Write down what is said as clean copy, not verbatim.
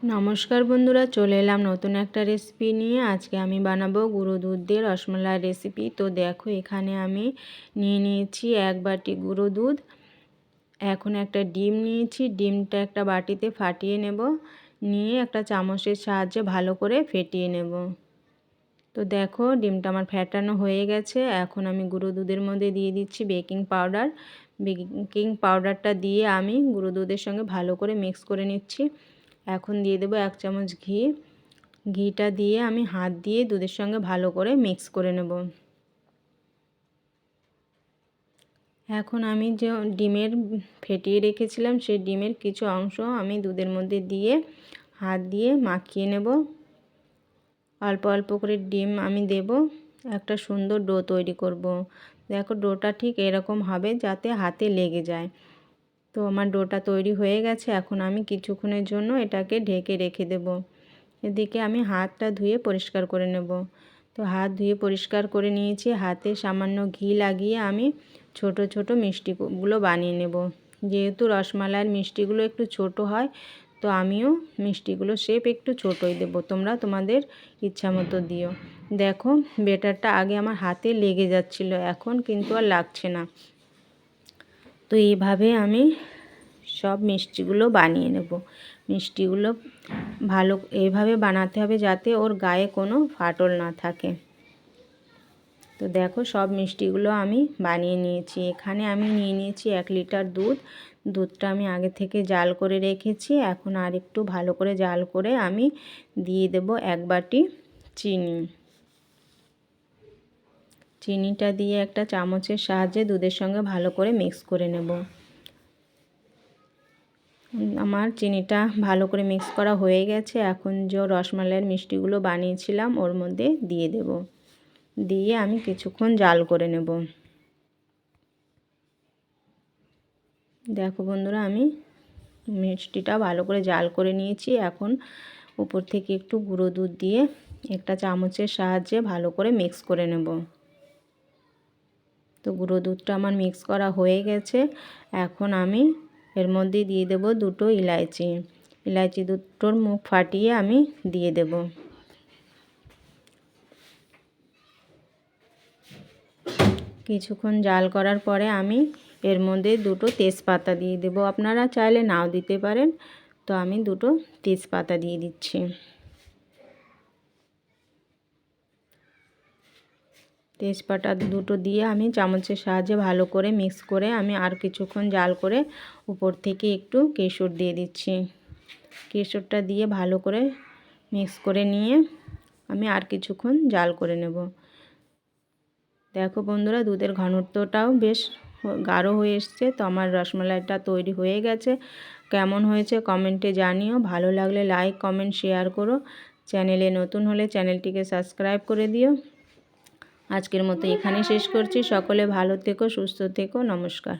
নমস্কার বন্ধুরা, চলে এলাম নতুন একটা রেসিপি নিয়ে। আজকে আমি বানাবো গুঁড়ো দুধ দিয়ে রসমালাই রেসিপি। তো দেখো, এখানে আমি নিয়ে নিয়েছি 1 বাটি গুঁড়ো দুধ। এখন একটা ডিম নিয়েছি, ডিমটা একটা বাটিতে ফাটিয়ে নেব, নিয়ে একটা চামচের সাহায্যে ভালো করে ফেটিয়ে নেব। তো দেখো, ডিমটা আমার ফেটানো হয়ে গেছে। এখন আমি গুঁড়ো দুধের মধ্যে দিয়ে দিচ্ছি বেকিং পাউডার। বেকিং পাউডারটা দিয়ে আমি গুঁড়ো দুধের সঙ্গে ভালো করে মিক্স করে নিচ্ছি। এখন দিয়ে দেবো 1 চামচ ঘি। ঘিটা দিয়ে আমি হাত দিয়ে দুধের সঙ্গে ভালো করে মিক্স করে নেব। এখন আমি যে ডিমের ফেটিয়ে রেখেছিলাম, সেই ডিমের কিছু অংশ আমি দুধের মধ্যে দিয়ে হাত দিয়ে মাখিয়ে নেব। অল্প অল্প করে ডিম আমি দেব, একটা সুন্দর ডো তৈরি করব। দেখো, ডোটা ঠিক এরকম হবে যাতে হাতে লেগে যায়। তো আমার ডোটা তৈরি হয়ে গেছে। এখন আমি কিছুক্ষণের জন্য এটাকে ঢেকে রেখে দেব। এদিকে আমি হাতটা ধুয়ে পরিষ্কার করে নেব। তো হাত ধুয়ে পরিষ্কার করে নিয়েছি। হাতে সামান্য ঘি লাগিয়ে আমি ছোট ছোট মিষ্টিগুলো বানিয়ে নেব। যেহেতু রসমালাইয়ের মিষ্টিগুলো একটু ছোট হয়, তো আমিও মিষ্টিগুলো শেপ একটু ছোটই দেব। তোমরা তোমাদের ইচ্ছা মতো দিও। দেখো, বেটারটা আগে আমার হাতে লেগে যাচ্ছিল, এখন কিন্তু আর লাগছে না। তো এইভাবে আমি সব মিষ্টিগুলো বানিয়ে নেব। মিষ্টিগুলো ভালো এইভাবে বানাতে হবে যাতে ওর গায়ে কোনো ফাটল না থাকে। তো দেখো, সব মিষ্টিগুলো আমি বানিয়ে নিয়েছি। এখানে আমি নিয়ে নিয়েছি 1 লিটার দুধ। দুধটা আমি আগে থেকে জাল করে রেখেছি। এখন আর একটু ভালো করে জাল করে আমি দিয়ে দেব 1 বাটি চিনি। চিনিটা দিয়ে একটা চামচের সাহায্যে দুধের সঙ্গে ভালো করে মিক্স করে নেব। আমার চিনিটা ভালো করে মিক্স করা হয়ে গেছে। এখন যে রসমালাইয়ের মিষ্টিগুলো বানিয়েছিলাম ওর মধ্যে দিয়ে দেব। দিয়ে আমি কিছুক্ষণ জাল করে নেব। দেখো বন্ধুরা, আমি মিষ্টিটা ভালো করে জাল করে নিয়েছি। এখন উপর থেকে একটু গুঁড়ো দুধ দিয়ে একটা চামচের সাহায্যে ভালো করে মিক্স করে নেব। তো গুঁড়ো দুধটা আমার মিক্স করা হয়ে গেছে। এখন আমি এর মধ্যে দিয়ে দেব 2টো ইলাইচি। ইলাইচি দুটোর মুখ ফাটিয়ে আমি দিয়ে দেব। কিছুক্ষণ জাল করার পরে আমি এর মধ্যে 2টো তেজপাতা দিয়ে দেব। আপনারা চাইলে নাও দিতে পারেন। তো আমি 2টো তেজপাতা দিয়ে দিচ্ছি। তেজপাতা 2টো দিয়ে আমি চামচের সাহায্যে ভালো করে মিক্স করে আমি আর কিছুক্ষণ জাল করে উপর থেকে একটু কেশর দিয়ে দিচ্ছি। কেশরটা দিয়ে ভালো করে মিক্স করে নিয়ে আমি আর কিছুক্ষণ জাল করে নেব। দেখো বন্ধুরা, দুধের ঘনত্বটাও বেশ গাঢ় হয়ে এসছে। তো আমার রসমালাইটা তৈরি হয়ে গেছে। কেমন হয়েছে কমেন্টে জানিও। ভালো লাগলে লাইক, কমেন্ট, শেয়ার করো। চ্যানেলে নতুন হলে চ্যানেলটিকে সাবস্ক্রাইব করে দিও। আজকের মতো এখানেই শেষ করছি। সকলে ভালো থেকো, সুস্থ থেকো। নমস্কার।